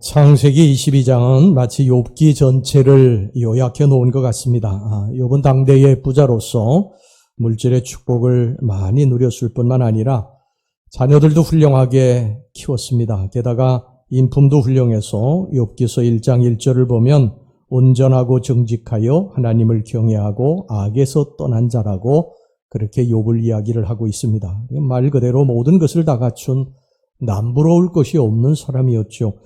창세기 22장은 마치 욥기 전체를 요약해 놓은 것 같습니다. 욥은 당대의 부자로서 물질의 축복을 많이 누렸을 뿐만 아니라 자녀들도 훌륭하게 키웠습니다. 게다가 인품도 훌륭해서 욥기서 1장 1절을 보면 온전하고 정직하여 하나님을 경외하고 악에서 떠난 자라고 그렇게 욥을 이야기를 하고 있습니다. 말 그대로 모든 것을 다 갖춘 남부러울 것이 없는 사람이었죠.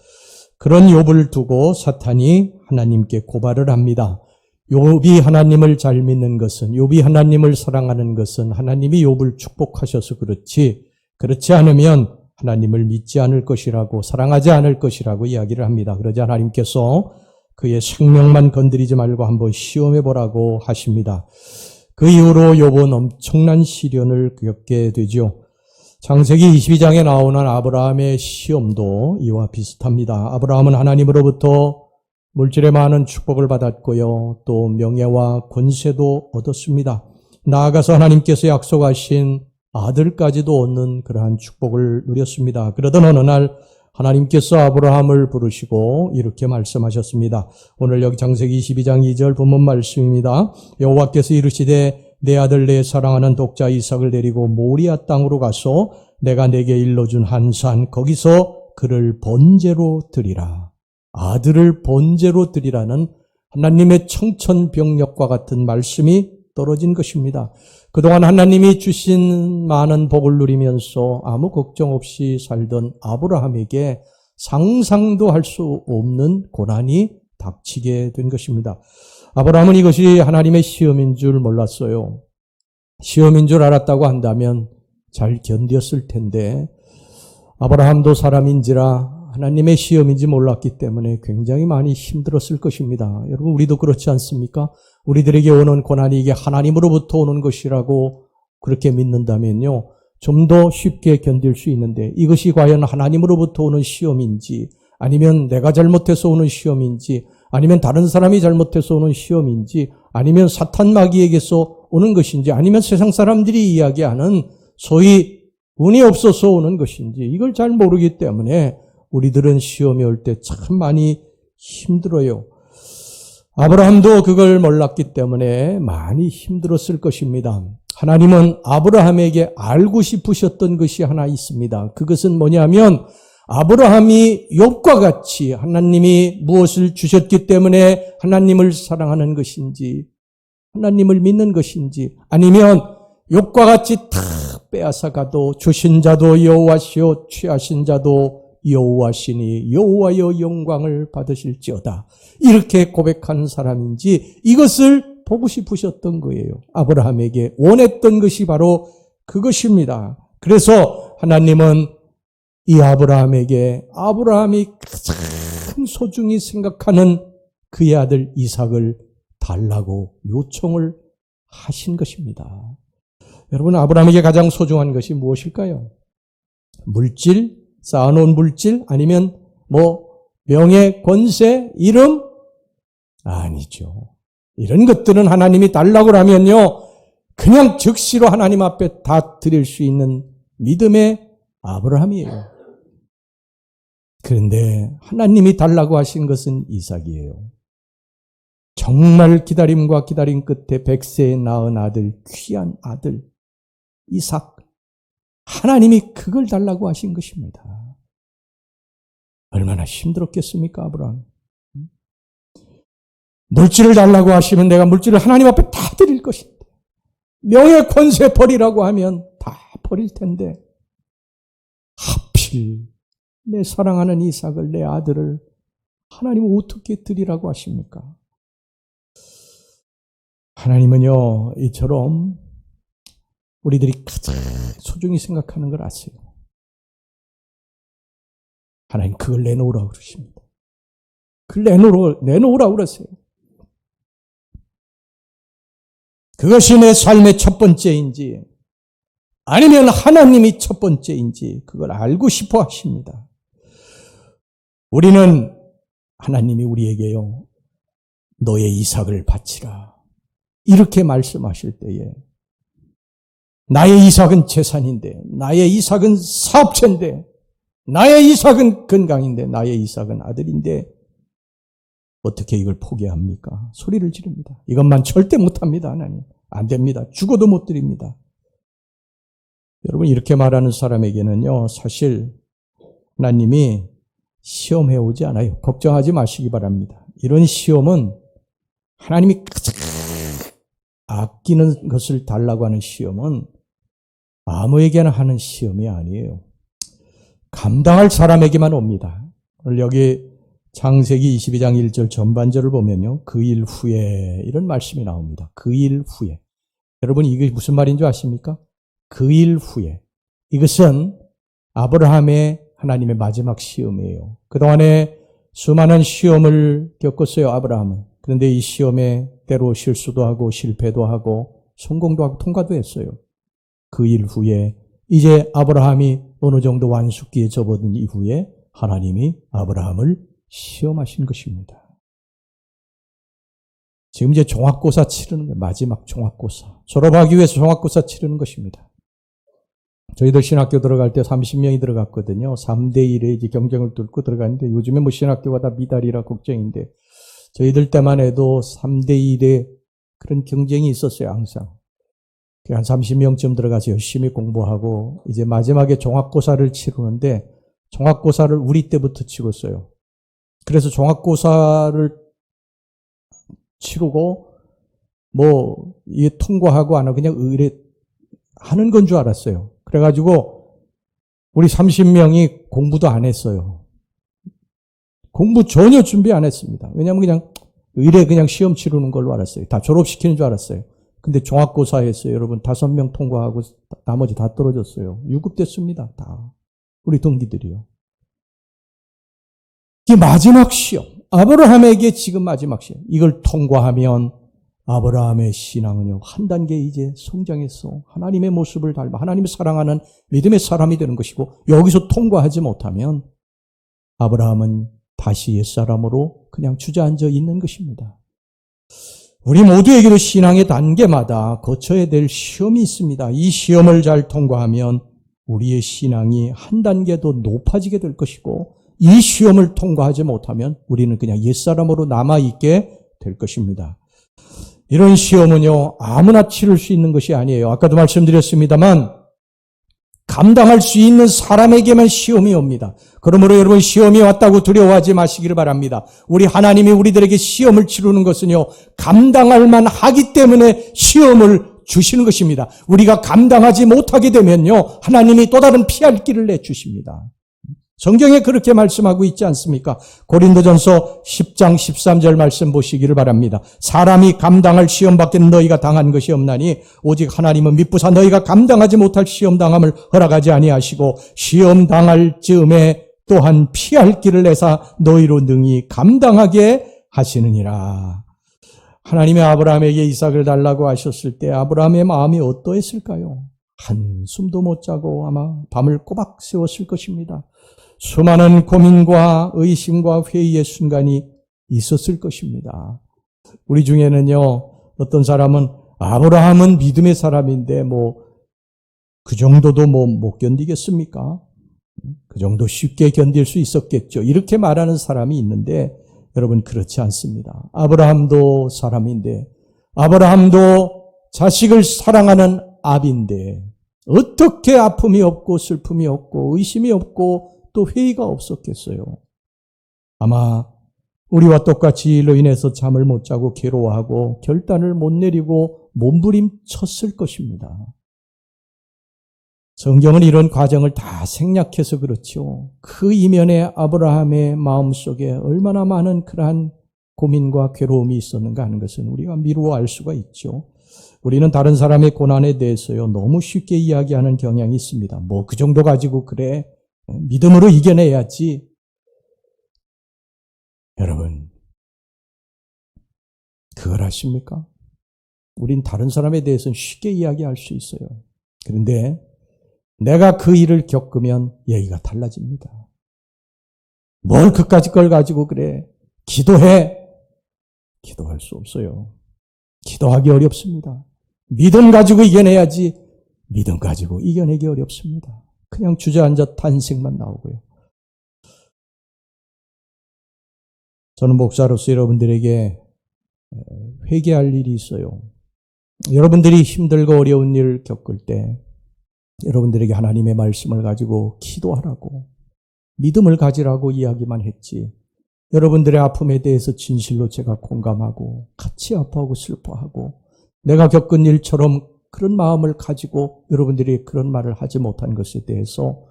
그런 욥을 두고 사탄이 하나님께 고발을 합니다. 욥이 하나님을 잘 믿는 것은, 욥이 하나님을 사랑하는 것은 하나님이 욥을 축복하셔서 그렇지 않으면 하나님을 믿지 않을 것이라고, 사랑하지 않을 것이라고 이야기를 합니다. 그러자 하나님께서 그의 생명만 건드리지 말고 한번 시험해 보라고 하십니다. 그 이후로 욥은 엄청난 시련을 겪게 되죠. 창세기 22장에 나오는 아브라함의 시험도 이와 비슷합니다. 아브라함은 하나님으로부터 물질의 많은 축복을 받았고요. 또 명예와 권세도 얻었습니다. 나아가서 하나님께서 약속하신 아들까지도 얻는 그러한 축복을 누렸습니다. 그러던 어느 날 하나님께서 아브라함을 부르시고 이렇게 말씀하셨습니다. 오늘 여기 창세기 22장 2절 본문 말씀입니다. 여호와께서 이르시되 내 아들 내 사랑하는 독자 이삭을 데리고 모리아 땅으로 가서 내가 내게 일러준 한 산 거기서 그를 번제로 드리라. 아들을 번제로 드리라는 하나님의 청천벽력과 같은 말씀이 떨어진 것입니다. 그동안 하나님이 주신 많은 복을 누리면서 아무 걱정 없이 살던 아브라함에게 상상도 할 수 없는 고난이 닥치게 된 것입니다. 아브라함은 이것이 하나님의 시험인 줄 몰랐어요. 시험인 줄 알았다고 한다면 잘 견뎠을 텐데 아브라함도 사람인지라 하나님의 시험인지 몰랐기 때문에 굉장히 많이 힘들었을 것입니다. 여러분, 우리도 그렇지 않습니까? 우리들에게 오는 고난이 이게 하나님으로부터 오는 것이라고 그렇게 믿는다면요, 좀 더 쉽게 견딜 수 있는데 이것이 과연 하나님으로부터 오는 시험인지, 아니면 내가 잘못해서 오는 시험인지, 아니면 다른 사람이 잘못해서 오는 시험인지, 아니면 사탄 마귀에게서 오는 것인지, 아니면 세상 사람들이 이야기하는 소위 운이 없어서 오는 것인지, 이걸 잘 모르기 때문에 우리들은 시험이 올 때 참 많이 힘들어요. 아브라함도 그걸 몰랐기 때문에 많이 힘들었을 것입니다. 하나님은 아브라함에게 알고 싶으셨던 것이 하나 있습니다. 그것은 뭐냐면 아브라함이 욥과 같이 하나님이 무엇을 주셨기 때문에 하나님을 사랑하는 것인지, 하나님을 믿는 것인지, 아니면 욥과 같이 다 빼앗아가도 주신 자도 여호와시요 취하신 자도 여호와시니 여호와여 영광을 받으실지어다, 이렇게 고백하는 사람인지, 이것을 보고 싶으셨던 거예요. 아브라함에게 원했던 것이 바로 그것입니다. 그래서 하나님은 이 아브라함에게 아브라함이 가장 소중히 생각하는 그의 아들 이삭을 달라고 요청을 하신 것입니다. 여러분, 아브라함에게 가장 소중한 것이 무엇일까요? 물질? 쌓아놓은 물질? 아니면 명예, 권세, 이름? 아니죠. 이런 것들은 하나님이 달라고 하면요, 그냥 즉시로 하나님 앞에 다 드릴 수 있는 믿음의 아브라함이에요. 그런데 하나님이 달라고 하신 것은 이삭이에요. 정말 기다림과 기다림 끝에 100세에 낳은 아들, 귀한 아들 이삭, 하나님이 그걸 달라고 하신 것입니다. 얼마나 힘들었겠습니까, 아브라함? 물질을 달라고 하시면 내가 물질을 하나님 앞에 다 드릴 것인데, 명예 권세 버리라고 하면 다 버릴 텐데, 하필 내 사랑하는 이삭을, 내 아들을 하나님은 어떻게 드리라고 하십니까? 하나님은요, 이처럼 우리들이 가장 소중히 생각하는 걸 아세요. 하나님 그걸 내놓으라고 그러십니다. 그걸 내놓으라고 그러세요. 그것이 내 삶의 첫 번째인지, 아니면 하나님이 첫 번째인지 그걸 알고 싶어 하십니다. 우리는 하나님이 우리에게요, 너의 이삭을 바치라, 이렇게 말씀하실 때에 나의 이삭은 재산인데, 나의 이삭은 사업체인데, 나의 이삭은 건강인데, 나의 이삭은 아들인데 어떻게 이걸 포기합니까? 소리를 지릅니다. 이것만 절대 못합니다. 하나님. 안 됩니다. 죽어도 못 드립니다. 여러분, 이렇게 말하는 사람에게는요, 사실 하나님이 시험해 오지 않아요. 걱정하지 마시기 바랍니다. 이런 시험은 하나님이 가장 아끼는 것을 달라고 하는 시험은 아무에게나 하는 시험이 아니에요. 감당할 사람에게만 옵니다. 오늘 여기 창세기 22장 1절 전반절을 보면요, 그 일 후에 이런 말씀이 나옵니다. 그 일 후에. 여러분, 이게 무슨 말인 줄 아십니까? 그 일 후에. 이것은 아브라함의 하나님의 마지막 시험이에요. 그동안에 수많은 시험을 겪었어요, 아브라함은. 그런데 이 시험에 때로 실수도 하고 실패도 하고 성공도 하고 통과도 했어요. 그 일 후에 이제 아브라함이 어느 정도 완숙기에 접어든 이후에 하나님이 아브라함을 시험하신 것입니다. 지금 이제 종합고사 치르는 거예요. 마지막 종합고사. 졸업하기 위해서 종합고사 치르는 것입니다. 저희들 신학교 들어갈 때 30명이 들어갔거든요. 3대1에 이제 경쟁을 뚫고 들어갔는데 요즘에 뭐 신학교가 다 미달이라 걱정인데 저희들 때만 해도 3대1에 그런 경쟁이 있었어요, 항상. 한 30명쯤 들어가서 열심히 공부하고 이제 마지막에 종합고사를 치르는데 종합고사를 우리 때부터 치렀어요. 그래서 종합고사를 치르고 뭐 이게 통과하고 안 하고 그냥 의뢰 하는 건 줄 알았어요. 그래가지고 우리 30명이 공부도 안 했어요. 공부 전혀 준비 안 했습니다. 왜냐하면 그냥 의뢰 그냥 시험 치르는 걸로 알았어요. 다 졸업시키는 줄 알았어요. 근데 종합고사했어요. 여러분 5명 통과하고 나머지 다 떨어졌어요. 6급 됐습니다. 다. 우리 동기들이요. 이게 마지막 시험. 아브라함에게 지금 마지막 시험. 이걸 통과하면 아브라함의 신앙은요, 한 단계 이제 성장해서 하나님의 모습을 닮아 하나님을 사랑하는 믿음의 사람이 되는 것이고, 여기서 통과하지 못하면 아브라함은 다시 옛사람으로 그냥 주저앉아 있는 것입니다. 우리 모두에게도 신앙의 단계마다 거쳐야 될 시험이 있습니다. 이 시험을 잘 통과하면 우리의 신앙이 한 단계 더 높아지게 될 것이고, 이 시험을 통과하지 못하면 우리는 그냥 옛사람으로 남아있게 될 것입니다. 이런 시험은요, 아무나 치를 수 있는 것이 아니에요. 아까도 말씀드렸습니다만 감당할 수 있는 사람에게만 시험이 옵니다. 그러므로 여러분, 시험이 왔다고 두려워하지 마시기를 바랍니다. 우리 하나님이 우리들에게 시험을 치르는 것은요, 감당할 만하기 때문에 시험을 주시는 것입니다. 우리가 감당하지 못하게 되면요, 하나님이 또 다른 피할 길을 내주십니다. 성경에 그렇게 말씀하고 있지 않습니까? 고린도전서 10장 13절 말씀 보시기를 바랍니다. 사람이 감당할 시험 밖에는 너희가 당한 것이 없나니 오직 하나님은 미쁘사 너희가 감당하지 못할 시험 당함을 허락하지 아니하시고 시험 당할 즈음에 또한 피할 길을 내사 너희로 능히 감당하게 하시느니라. 하나님의 아브라함에게 이삭을 달라고 하셨을 때 아브라함의 마음이 어떠했을까요? 한숨도 못 자고 아마 밤을 꼬박 새웠을 것입니다. 수많은 고민과 의심과 회의의 순간이 있었을 것입니다. 우리 중에는요, 어떤 사람은 아브라함은 믿음의 사람인데 그 정도도 못 견디겠습니까? 그 정도 쉽게 견딜 수 있었겠죠. 이렇게 말하는 사람이 있는데 여러분, 그렇지 않습니다. 아브라함도 사람인데, 아브라함도 자식을 사랑하는 아비인데 어떻게 아픔이 없고 슬픔이 없고 의심이 없고 또 회의가 없었겠어요. 아마 우리와 똑같이 일로 인해서 잠을 못 자고 괴로워하고 결단을 못 내리고 몸부림쳤을 것입니다. 성경은 이런 과정을 다 생략해서 그렇죠. 그 이면에 아브라함의 마음속에 얼마나 많은 그러한 고민과 괴로움이 있었는가 하는 것은 우리가 미루어 알 수가 있죠. 우리는 다른 사람의 고난에 대해서요, 너무 쉽게 이야기하는 경향이 있습니다. 그 정도 가지고 그래, 믿음으로 이겨내야지. 여러분, 그걸 아십니까? 우린 다른 사람에 대해서는 쉽게 이야기할 수 있어요. 그런데 내가 그 일을 겪으면 얘기가 달라집니다. 뭘 그까짓 걸 가지고 그래? 기도해. 기도할 수 없어요. 기도하기 어렵습니다. 믿음 가지고 이겨내야지. 믿음 가지고 이겨내기 어렵습니다. 그냥 주저앉아 탄식만 나오고요. 저는 목사로서 여러분들에게 회개할 일이 있어요. 여러분들이 힘들고 어려운 일을 겪을 때 여러분들에게 하나님의 말씀을 가지고 기도하라고, 믿음을 가지라고 이야기만 했지, 여러분들의 아픔에 대해서 진실로 제가 공감하고 같이 아파하고 슬퍼하고 내가 겪은 일처럼 그런 마음을 가지고 여러분들이 그런 말을 하지 못한 것에 대해서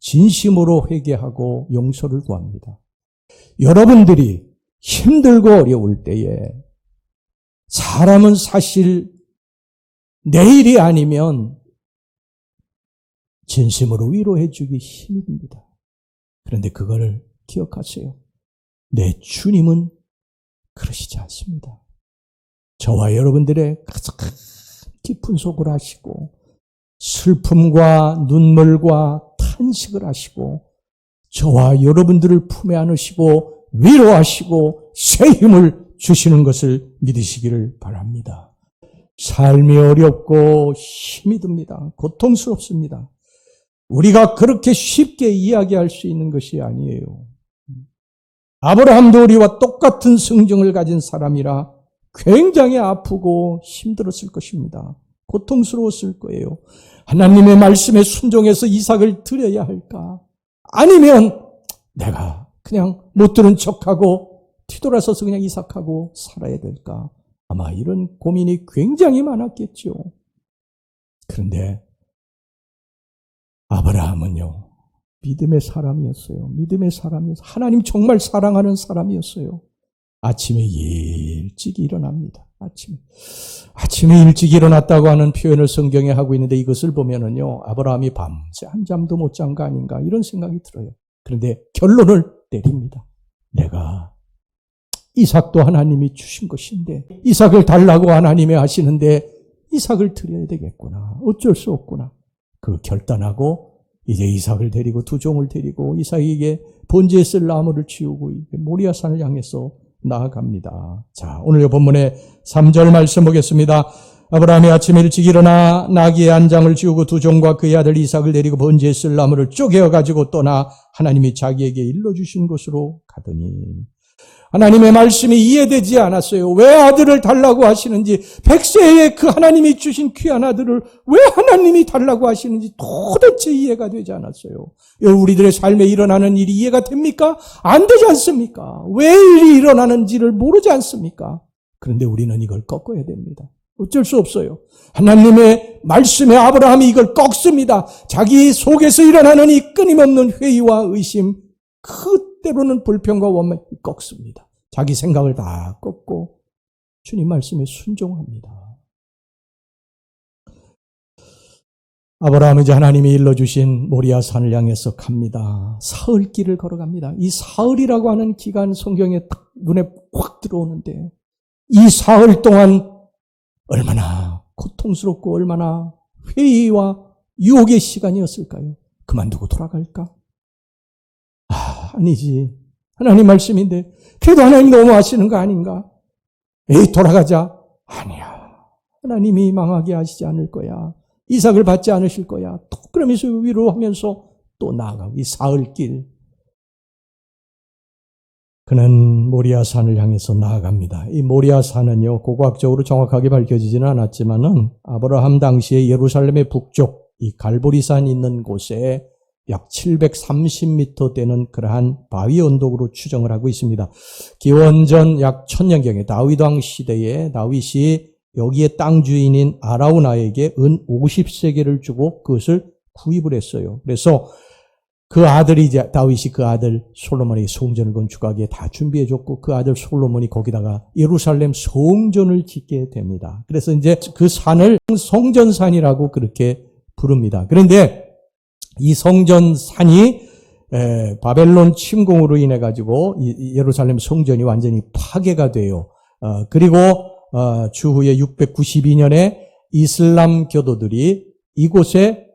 진심으로 회개하고 용서를 구합니다. 여러분들이 힘들고 어려울 때에 사람은 사실 내일이 아니면 진심으로 위로해 주기 힘이 듭니다. 그런데 그걸 기억하세요. 내 주님은 그러시지 않습니다. 저와 여러분들의 가장 깊은 속을 아시고 슬픔과 눈물과 탄식을 하시고 저와 여러분들을 품에 안으시고 위로하시고 새 힘을 주시는 것을 믿으시기를 바랍니다. 삶이 어렵고 힘이 듭니다. 고통스럽습니다. 우리가 그렇게 쉽게 이야기할 수 있는 것이 아니에요. 아브라함도 우리와 똑같은 성정을 가진 사람이라 굉장히 아프고 힘들었을 것입니다. 고통스러웠을 거예요. 하나님의 말씀에 순종해서 이삭을 드려야 할까? 아니면 내가 그냥 못 들은 척하고 뒤돌아서서 그냥 이삭하고 살아야 될까? 아마 이런 고민이 굉장히 많았겠죠. 그런데 아브라함은요, 믿음의 사람이었어요. 믿음의 사람이었어요. 하나님 정말 사랑하는 사람이었어요. 아침에 일찍 일어납니다. 아침에 일찍 일어났다고 하는 표현을 성경에 하고 있는데 이것을 보면은요, 아브라함이 밤새 한잠도 못 잔 거 아닌가 이런 생각이 들어요. 그런데 결론을 내립니다. 내가 이삭도 하나님이 주신 것인데 이삭을 달라고 하나님이 하시는데 이삭을 드려야 되겠구나. 어쩔 수 없구나. 그 결단하고 이제 이삭을 데리고 두 종을 데리고 이삭에게 번제에 쓸 나무를 치우고 모리아산을 향해서 나아갑니다. 자, 오늘 본문의 3절 말씀 보겠습니다. 아브라함이 아침에 일찍 일어나 나귀의 안장을 지우고 두 종과 그의 아들 이삭을 데리고 번제에 쓸 나무를 쪼개어 가지고 떠나 하나님이 자기에게 일러주신 곳으로 가더니 하나님의 말씀이 이해되지 않았어요. 왜 아들을 달라고 하시는지, 100세에 그 하나님이 주신 귀한 아들을 왜 하나님이 달라고 하시는지 도대체 이해가 되지 않았어요. 우리들의 삶에 일어나는 일이 이해가 됩니까? 안 되지 않습니까? 왜 일이 일어나는지를 모르지 않습니까? 그런데 우리는 이걸 꺾어야 됩니다. 어쩔 수 없어요. 하나님의 말씀에 아브라함이 이걸 꺾습니다. 자기 속에서 일어나는 이 끊임없는 회의와 의심, 때로는 불평과 원망이 꺾습니다. 자기 생각을 다 꺾고 주님 말씀에 순종합니다. 아브라함은 이제 하나님이 일러주신 모리아 산을 향해서 갑니다. 사흘길을 걸어갑니다. 이 사흘이라고 하는 기간 성경에 딱 눈에 확 들어오는데 이 사흘 동안 얼마나 고통스럽고 얼마나 회의와 유혹의 시간이었을까요? 그만두고 돌아갈까? 아니지. 하나님 말씀인데 그래도 하나님 너무 하시는 거 아닌가? 에이, 돌아가자. 아니야. 하나님이 망하게 하시지 않을 거야. 이삭을 받지 않으실 거야. 또 그러면서 위로하면서 또 나아가고 이 사흘길. 그는 모리아산을 향해서 나아갑니다. 이 모리아산은요, 고고학적으로 정확하게 밝혀지지는 않았지만은 아브라함 당시에 예루살렘의 북쪽 이 갈보리산이 있는 곳에 약 730m 되는 그러한 바위 언덕으로 추정을 하고 있습니다. 기원전 약 1000년경에 다윗 왕 시대에 다윗이 여기에 땅 주인인 아라우나에게 은 50세겔을 주고 그것을 구입을 했어요. 그래서 그 아들이 이제 다윗이 그 아들 솔로몬에게 성전을 건축하기에 다 준비해 줬고 그 아들 솔로몬이 거기다가 예루살렘 성전을 짓게 됩니다. 그래서 이제 그 산을 성전산이라고 그렇게 부릅니다. 그런데 이 성전산이 바벨론 침공으로 인해 가지고 예루살렘 성전이 완전히 파괴가 돼요. 그리고 추후에 692년에 이슬람 교도들이 이곳에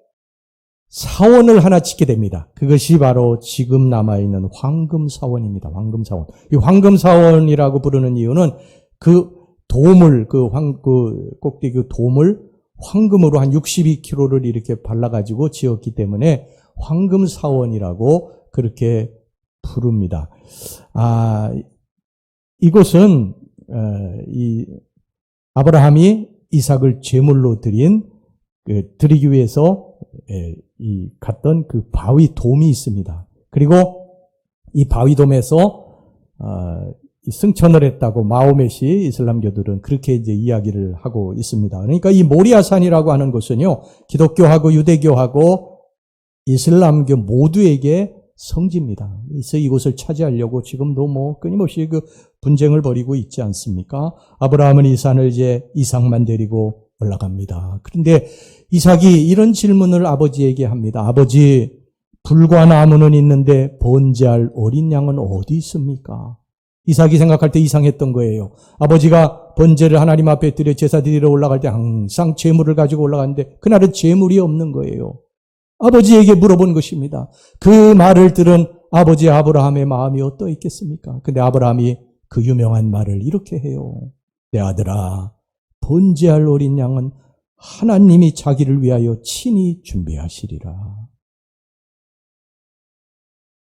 사원을 하나 짓게 됩니다. 그것이 바로 지금 남아있는 황금사원입니다. 황금사원. 이 황금사원이라고 부르는 이유는 그 도물, 그 꼭대기 도물 황금으로 한 62kg를 이렇게 발라가지고 지었기 때문에 황금사원이라고 그렇게 부릅니다. 이곳은 이 아브라함이 이삭을 제물로 드리기 위해서 갔던 그 바위 돔이 있습니다. 그리고 이 바위 돔에서 승천을 했다고 마호멧이 이슬람교들은 그렇게 이제 이야기를 하고 있습니다. 그러니까 이 모리아산이라고 하는 곳은요, 기독교하고 유대교하고 이슬람교 모두에게 성지입니다. 그래서 이곳을 차지하려고 지금도 끊임없이 그 분쟁을 벌이고 있지 않습니까? 아브라함은 이 산을 이제 이삭만 데리고 올라갑니다. 그런데 이삭이 이런 질문을 아버지에게 합니다. 아버지, 불과 나무는 있는데 번제할 어린 양은 어디 있습니까? 이삭이 생각할 때 이상했던 거예요. 아버지가 번제를 하나님 앞에 드려 제사 드리러 올라갈 때 항상 제물을 가지고 올라가는데 그날은 제물이 없는 거예요. 아버지에게 물어본 것입니다. 그 말을 들은 아버지 아브라함의 마음이 어떠했겠습니까? 근데 아브라함이 그 유명한 말을 이렇게 해요. 내 아들아, 번제할 어린 양은 하나님이 자기를 위하여 친히 준비하시리라.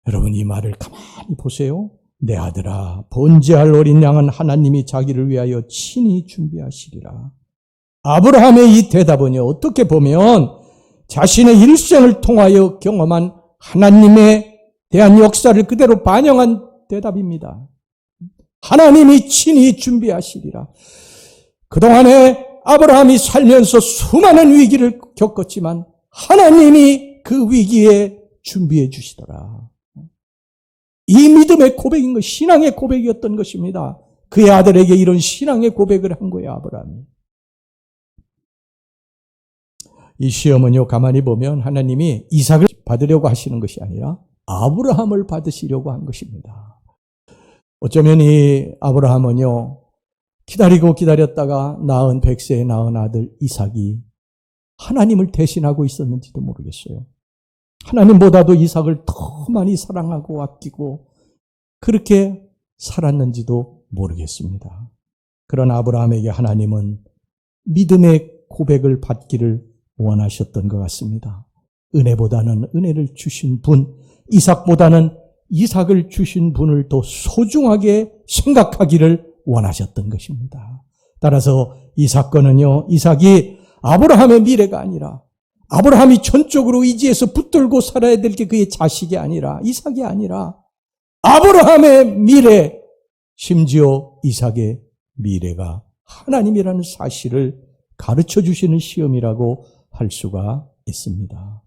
여러분, 이 말을 가만히 보세요. 내 아들아, 번제할 어린 양은 하나님이 자기를 위하여 친히 준비하시리라. 아브라함의 이 대답은요, 어떻게 보면 자신의 일생을 통하여 경험한 하나님에 대한 역사를 그대로 반영한 대답입니다. 하나님이 친히 준비하시리라. 그동안에 아브라함이 살면서 수많은 위기를 겪었지만 하나님이 그 위기에 준비해 주시더라. 이 믿음의 고백인 것, 신앙의 고백이었던 것입니다. 그의 아들에게 이런 신앙의 고백을 한 거예요, 아브라함이. 이 시험은요, 가만히 보면 하나님이 이삭을 받으려고 하시는 것이 아니라 아브라함을 받으시려고 한 것입니다. 어쩌면 이 아브라함은요, 기다리고 기다렸다가 낳은 100세에 낳은 아들 이삭이 하나님을 대신하고 있었는지도 모르겠어요. 하나님보다도 이삭을 더 많이 사랑하고 아끼고 그렇게 살았는지도 모르겠습니다. 그런 아브라함에게 하나님은 믿음의 고백을 받기를 원하셨던 것 같습니다. 은혜보다는 은혜를 주신 분, 이삭보다는 이삭을 주신 분을 더 소중하게 생각하기를 원하셨던 것입니다. 따라서 이 사건은요, 이삭이 아브라함의 미래가 아니라 아브라함이 전적으로 의지해서 붙들고 살아야 될 게 그의 자식이 아니라 이삭이 아니라 아브라함의 미래, 심지어 이삭의 미래가 하나님이라는 사실을 가르쳐 주시는 시험이라고 할 수가 있습니다.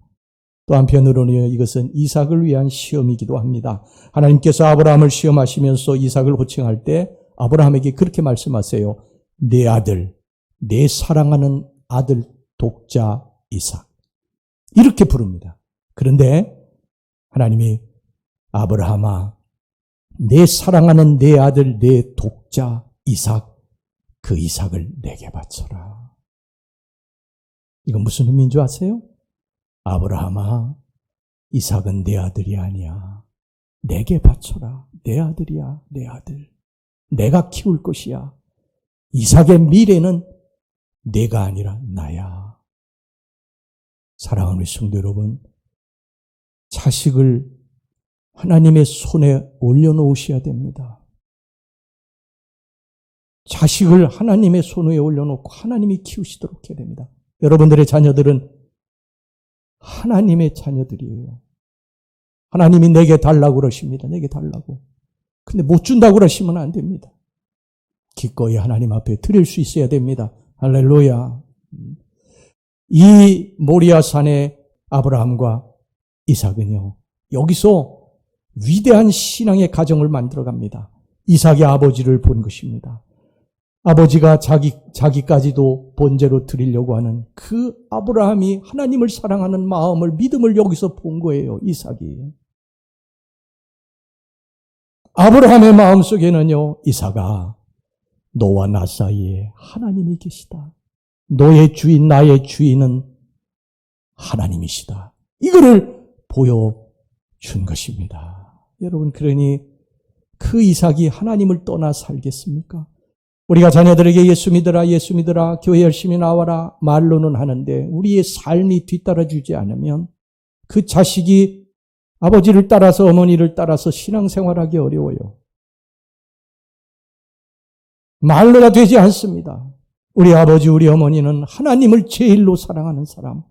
또 한편으로는 이것은 이삭을 위한 시험이기도 합니다. 하나님께서 아브라함을 시험하시면서 이삭을 호칭할 때 아브라함에게 그렇게 말씀하세요. 내 아들, 내 사랑하는 아들 독자 이삭. 이렇게 부릅니다. 그런데 하나님이 아브라함아, 내 사랑하는 내 아들, 내 독자 이삭, 그 이삭을 내게 바쳐라. 이건 무슨 의미인 줄 아세요? 아브라함아, 이삭은 내 아들이 아니야. 내게 바쳐라. 내 아들이야, 내 아들. 내가 키울 것이야. 이삭의 미래는 내가 아니라 나야. 사랑하는 우리 성도 여러분, 자식을 하나님의 손에 올려놓으셔야 됩니다. 자식을 하나님의 손 위에 올려놓고 하나님이 키우시도록 해야 됩니다. 여러분들의 자녀들은 하나님의 자녀들이에요. 하나님이 내게 달라고 그러십니다. 내게 달라고. 근데 못 준다고 그러시면 안 됩니다. 기꺼이 하나님 앞에 드릴 수 있어야 됩니다. 할렐루야. 이 모리아산의 아브라함과 이삭은요, 여기서 위대한 신앙의 가정을 만들어갑니다. 이삭의 아버지를 본 것입니다. 아버지가 자기까지도 번제로 드리려고 하는 그 아브라함이 하나님을 사랑하는 마음을, 믿음을 여기서 본 거예요, 이삭이. 아브라함의 마음속에는요, 이삭아, 너와 나 사이에 하나님이 계시다. 너의 주인, 나의 주인은 하나님이시다. 이거를 보여준 것입니다. 여러분, 그러니 그 이삭이 하나님을 떠나 살겠습니까? 우리가 자녀들에게 예수 믿으라, 예수 믿으라, 교회 열심히 나와라 말로는 하는데 우리의 삶이 뒤따라주지 않으면 그 자식이 아버지를 따라서 어머니를 따라서 신앙생활하기 어려워요. 말로가 되지 않습니다. 우리 아버지, 우리 어머니는 하나님을 제일로 사랑하는 사람,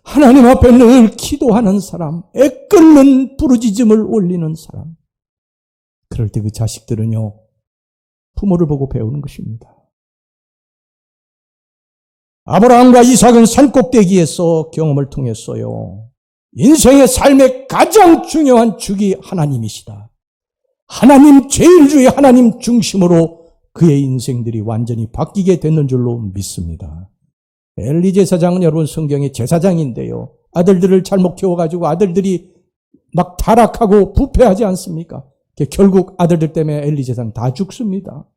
하나님 앞에 늘 기도하는 사람, 애끓는 부르짖음을 올리는 사람. 그럴 때 그 자식들은요, 부모를 보고 배우는 것입니다. 아브라함과 이삭은 산꼭대기에서 경험을 통했어요. 인생의 삶의 가장 중요한 주기 하나님이시다. 하나님 제일주의 하나님 중심으로 그의 인생들이 완전히 바뀌게 됐는 줄로 믿습니다. 엘리 제사장은 여러분 성경의 제사장인데요. 아들들을 잘못 키워가지고 아들들이 막 타락하고 부패하지 않습니까? 결국 아들들 때문에 엘리 제사장 다 죽습니다.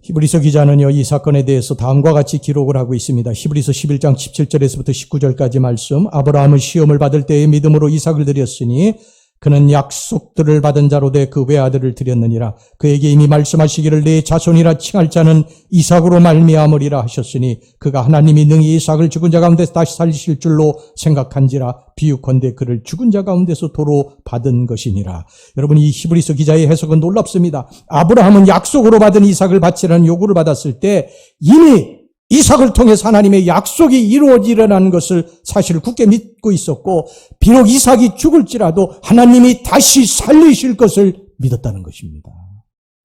히브리서 기자는요, 이 사건에 대해서 다음과 같이 기록을 하고 있습니다. 히브리서 11장 17절에서부터 19절까지 말씀. 아브라함은 시험을 받을 때에 믿음으로 이삭을 드렸으니 그는 약속들을 받은 자로 돼 그 외아들을 드렸느니라. 그에게 이미 말씀하시기를 내 자손이라 칭할 자는 이삭으로 말미암으리라 하셨으니 그가 하나님이 능히 이삭을 죽은 자 가운데서 다시 살리실 줄로 생각한지라. 비유컨대 그를 죽은 자 가운데서 도로 받은 것이니라. 여러분, 이 히브리서 기자의 해석은 놀랍습니다. 아브라함은 약속으로 받은 이삭을 바치라는 요구를 받았을 때 이미 이삭을 통해서 하나님의 약속이 이루어지려는 것을 사실을 굳게 믿고 있었고, 비록 이삭이 죽을지라도 하나님이 다시 살리실 것을 믿었다는 것입니다.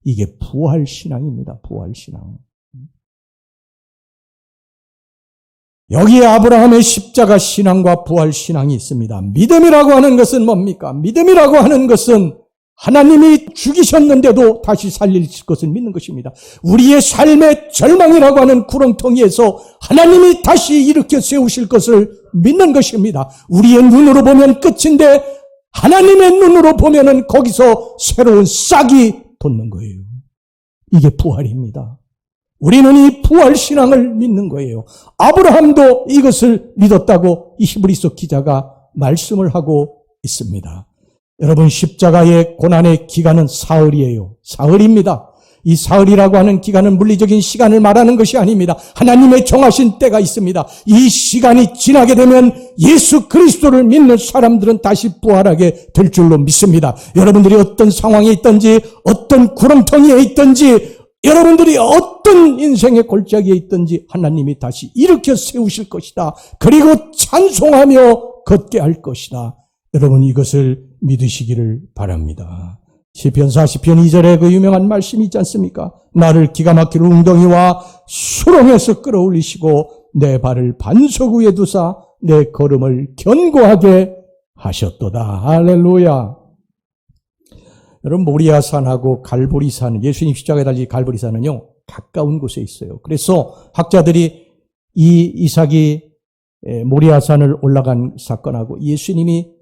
이게 부활신앙입니다. 부활신앙. 여기에 아브라함의 십자가 신앙과 부활신앙이 있습니다. 믿음이라고 하는 것은 뭡니까? 믿음이라고 하는 것은 하나님이 죽이셨는데도 다시 살리실 것을 믿는 것입니다. 우리의 삶의 절망이라고 하는 구렁텅이에서 하나님이 다시 일으켜 세우실 것을 믿는 것입니다. 우리의 눈으로 보면 끝인데 하나님의 눈으로 보면은 거기서 새로운 싹이 돋는 거예요. 이게 부활입니다. 우리는 이 부활신앙을 믿는 거예요. 아브라함도 이것을 믿었다고 이 히브리서 기자가 말씀을 하고 있습니다. 여러분, 십자가의 고난의 기간은 사흘이에요. 사흘입니다. 이 사흘이라고 하는 기간은 물리적인 시간을 말하는 것이 아닙니다. 하나님의 정하신 때가 있습니다. 이 시간이 지나게 되면 예수 그리스도를 믿는 사람들은 다시 부활하게 될 줄로 믿습니다. 여러분들이 어떤 상황에 있든지, 어떤 구렁텅이에 있든지, 여러분들이 어떤 인생의 골짜기에 있든지 하나님이 다시 일으켜 세우실 것이다. 그리고 찬송하며 걷게 할 것이다. 여러분, 이것을 믿으시기를 바랍니다. 시편 40편 2절에 그 유명한 말씀이 있지 않습니까? 나를 기가 막힐 웅덩이와 수렁에서 끌어올리시고 내 발을 반석 위에 두사 내 걸음을 견고하게 하셨도다. 할렐루야. 여러분, 모리아산하고 갈보리산, 예수님 십자가에 달린 갈보리산은요, 가까운 곳에 있어요. 그래서 학자들이 이 이삭이 모리아산을 올라간 사건하고 예수님이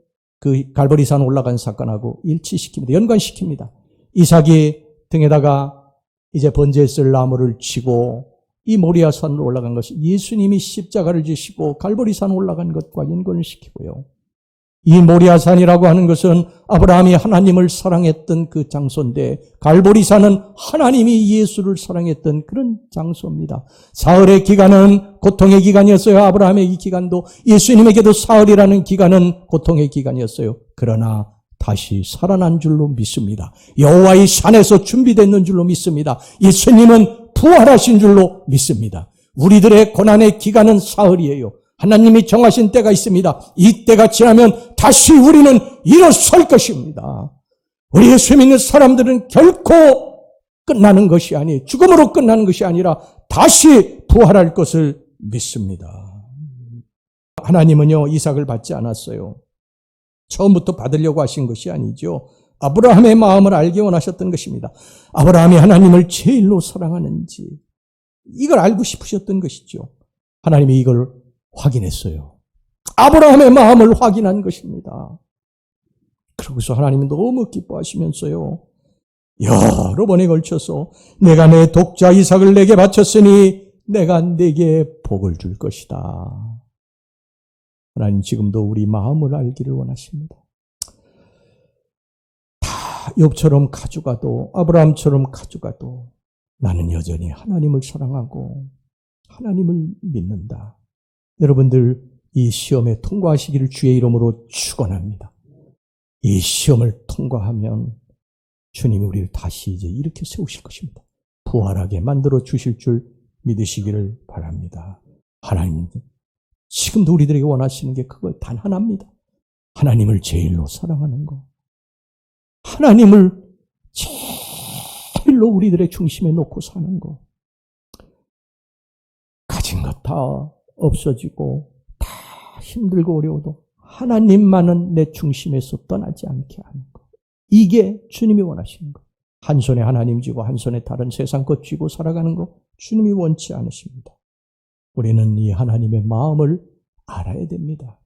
그 갈보리산 올라간 사건하고 일치시킵니다. 연관시킵니다. 이삭이 등에다가 이제 번제에 쓸 나무를 치고 이 모리아산으로 올라간 것이 예수님이 십자가를 지시고 갈보리산 올라간 것과 연관을 시키고요. 이 모리아산이라고 하는 것은 아브라함이 하나님을 사랑했던 그 장소인데 갈보리산은 하나님이 예수를 사랑했던 그런 장소입니다. 사흘의 기간은 고통의 기간이었어요. 아브라함의 이 기간도, 예수님에게도 사흘이라는 기간은 고통의 기간이었어요. 그러나 다시 살아난 줄로 믿습니다. 여호와의 산에서 준비됐는 줄로 믿습니다. 예수님은 부활하신 줄로 믿습니다. 우리들의 고난의 기간은 사흘이에요. 하나님이 정하신 때가 있습니다. 이 때가 지나면 다시 우리는 일어설 것입니다. 우리 예수 믿는 사람들은 결코 끝나는 것이 아니에요. 죽음으로 끝나는 것이 아니라 다시 부활할 것을 믿습니다. 하나님은요, 이삭을 받지 않았어요. 처음부터 받으려고 하신 것이 아니죠. 아브라함의 마음을 알기 원하셨던 것입니다. 아브라함이 하나님을 제일로 사랑하는지 이걸 알고 싶으셨던 것이죠. 하나님이 이걸 확인했어요. 아브라함의 마음을 확인한 것입니다. 그러고서 하나님은 너무 기뻐하시면서요, 여러 번에 걸쳐서 내가 내 독자 이삭을 내게 바쳤으니 내가 내게 복을 줄 것이다. 하나님 지금도 우리 마음을 알기를 원하십니다. 다 욥처럼 가져가도 아브라함처럼 가져가도 나는 여전히 하나님을 사랑하고 하나님을 믿는다. 여러분들 이 시험에 통과하시기를 주의 이름으로 축원합니다. 이 시험을 통과하면 주님이 우리를 다시 이제 일으켜 세우실 것입니다. 부활하게 만들어 주실 줄 믿으시기를 바랍니다. 하나님, 지금도 우리들에게 원하시는 게 그거 단 하나입니다. 하나님을 제일로 사랑하는 거. 하나님을 제일로 우리들의 중심에 놓고 사는 거. 가진 것 다 없어지고 다 힘들고 어려워도 하나님만은 내 중심에서 떠나지 않게 하는 거. 이게 주님이 원하시는 거. 한 손에 하나님 쥐고 한 손에 다른 세상 것 쥐고 살아가는 거 주님이 원치 않으십니다. 우리는 이 하나님의 마음을 알아야 됩니다.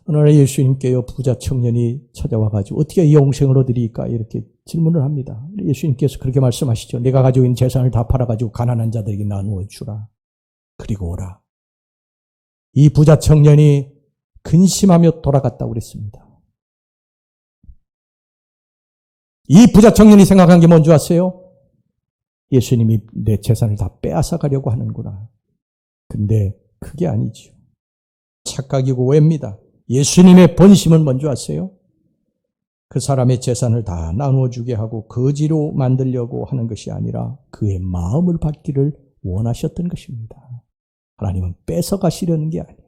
어느 날 예수님께요, 부자 청년이 찾아와가지고 어떻게 영생을 얻으리까 이렇게 질문을 합니다. 예수님께서 그렇게 말씀하시죠. 내가 가지고 있는 재산을 다 팔아가지고 가난한 자들에게 나누어 주라. 그리고 오라. 이 부자 청년이 근심하며 돌아갔다고 그랬습니다. 이 부자 청년이 생각한 게 뭔지 아세요? 예수님이 내 재산을 다 빼앗아 가려고 하는구나. 근데 그게 아니죠. 착각이고 오해입니다. 예수님의 본심은 뭔지 아세요? 그 사람의 재산을 다 나누어주게 하고 거지로 만들려고 하는 것이 아니라 그의 마음을 받기를 원하셨던 것입니다. 하나님은 뺏어가시려는 게 아니에요.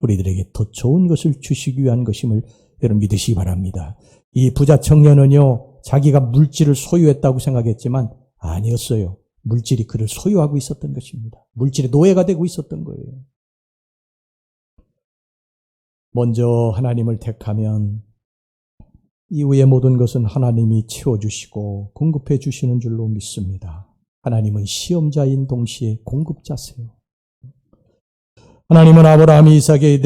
우리들에게 더 좋은 것을 주시기 위한 것임을 여러분 믿으시기 바랍니다. 이 부자 청년은요, 자기가 물질을 소유했다고 생각했지만 아니었어요. 물질이 그를 소유하고 있었던 것입니다. 물질의 노예가 되고 있었던 거예요. 먼저 하나님을 택하면 이후의 모든 것은 하나님이 채워주시고 공급해 주시는 줄로 믿습니다. 하나님은 시험자인 동시에 공급자세요. 하나님은 아브라함이 이삭에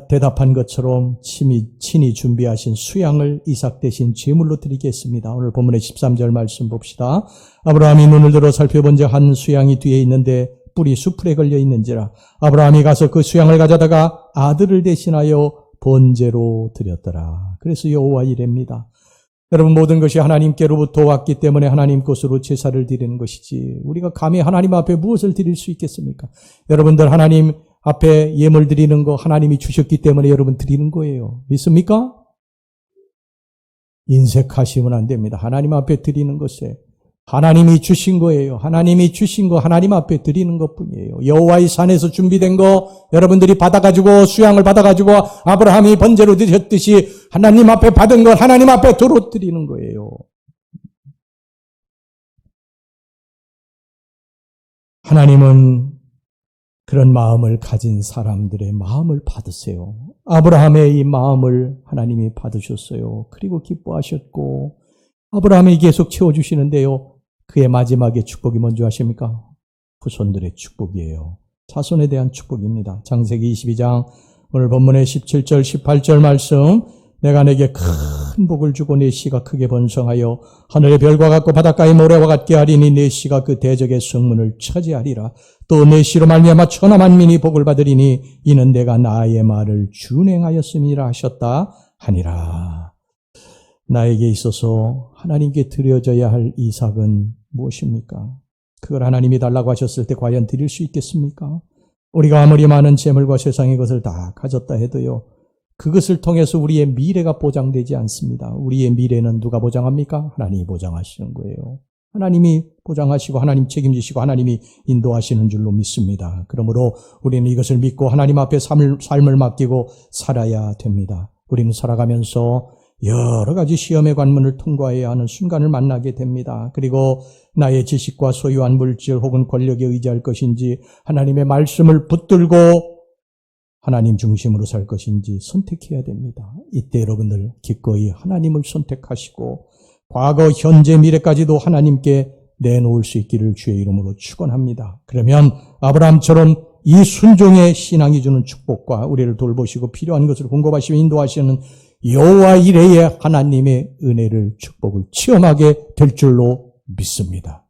대답한 것처럼 친히 준비하신 수양을 이삭 대신 제물로 드리겠습니다. 오늘 본문의 13절 말씀 봅시다. 아브라함이 눈을 들어 살펴본즉 한 수양이 뒤에 있는데 뿔이 수풀에 걸려 있는지라. 아브라함이 가서 그 수양을 가져다가 아들을 대신하여 번제로 드렸더라. 그래서 여호와 이렙니다. 여러분, 모든 것이 하나님께로부터 왔기 때문에 하나님 것으로 제사를 드리는 것이지 우리가 감히 하나님 앞에 무엇을 드릴 수 있겠습니까? 여러분들 하나님 앞에 예물 드리는 거 하나님이 주셨기 때문에 여러분 드리는 거예요. 믿습니까? 인색하시면 안 됩니다. 하나님 앞에 드리는 것에 하나님이 주신 거예요. 하나님이 주신 거 하나님 앞에 드리는 것뿐이에요. 여호와의 산에서 준비된 거 여러분들이 받아가지고 수양을 받아가지고 아브라함이 번제로 드렸듯이 하나님 앞에 받은 걸 하나님 앞에 도로 드리는 거예요. 하나님은 그런 마음을 가진 사람들의 마음을 받으세요. 아브라함의 이 마음을 하나님이 받으셨어요. 그리고 기뻐하셨고 아브라함이 계속 채워주시는데요. 그의 마지막의 축복이 뭔지 아십니까? 후손들의 축복이에요. 자손에 대한 축복입니다. 창세기 22장 오늘 본문의 17절 18절 말씀. 내가 내게 큰 복을 주고 내 씨가 크게 번성하여 하늘의 별과 같고 바닷가의 모래와 같게 하리니 내 씨가 그 대적의 성문을 차지하리라. 또 내 씨로 말미암아 천하 만민이 복을 받으리니 이는 내가 나의 말을 준행하였음이라 하셨다 하니라. 나에게 있어서 하나님께 드려져야 할 이삭은 무엇입니까? 그걸 하나님이 달라고 하셨을 때 과연 드릴 수 있겠습니까? 우리가 아무리 많은 재물과 세상의 것을 다 가졌다 해도요, 그것을 통해서 우리의 미래가 보장되지 않습니다. 우리의 미래는 누가 보장합니까? 하나님이 보장하시는 거예요. 하나님이 보장하시고 하나님 책임지시고 하나님이 인도하시는 줄로 믿습니다. 그러므로 우리는 이것을 믿고 하나님 앞에 삶을 맡기고 살아야 됩니다. 우리는 살아가면서 여러 가지 시험의 관문을 통과해야 하는 순간을 만나게 됩니다. 그리고 나의 지식과 소유한 물질 혹은 권력에 의지할 것인지 하나님의 말씀을 붙들고 하나님 중심으로 살 것인지 선택해야 됩니다. 이때 여러분들 기꺼이 하나님을 선택하시고 과거, 현재, 미래까지도 하나님께 내놓을 수 있기를 주의 이름으로 축원합니다. 그러면 아브라함처럼 이 순종의 신앙이 주는 축복과 우리를 돌보시고 필요한 것을 공급하시며 인도하시는 여호와 이레의 하나님의 은혜를 축복을 체험하게 될 줄로 믿습니다.